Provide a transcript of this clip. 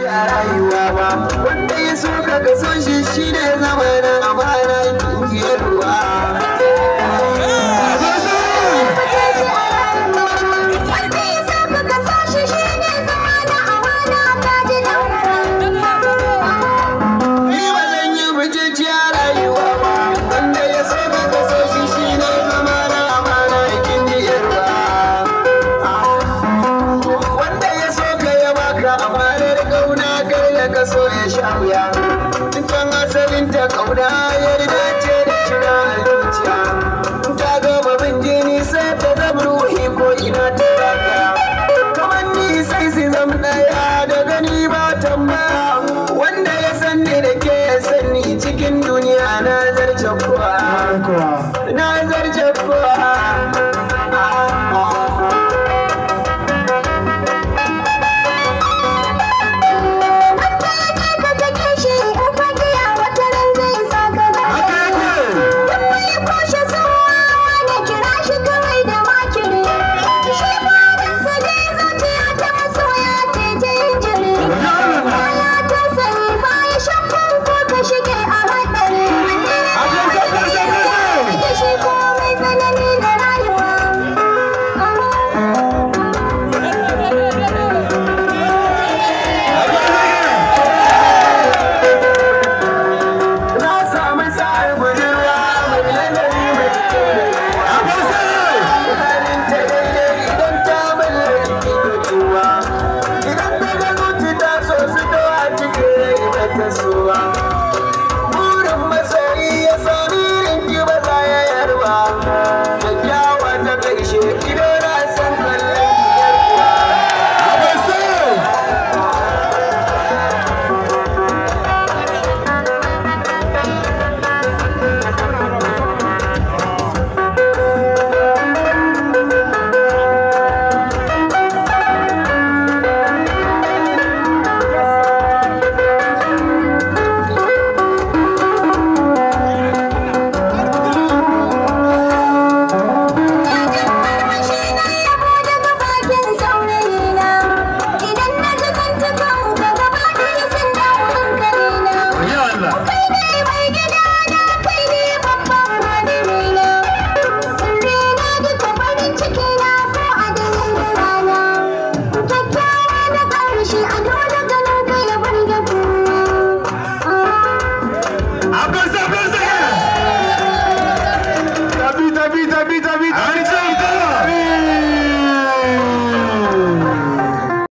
a rayuwa ba wanda ya so ka so shi ne zama na amana kungiyar ruwa. So ya sha wuya tun asalin ta kauna yarda ce da shiga zuciya ta gama bin jini sai ta zama ruhi ko ina ta raga kamar ni sai su zama daya da gani ba tambaya wanda ya sanni da ke ya sanni cikin duniya na zarce kuwa na zarce kuwa. Pessoa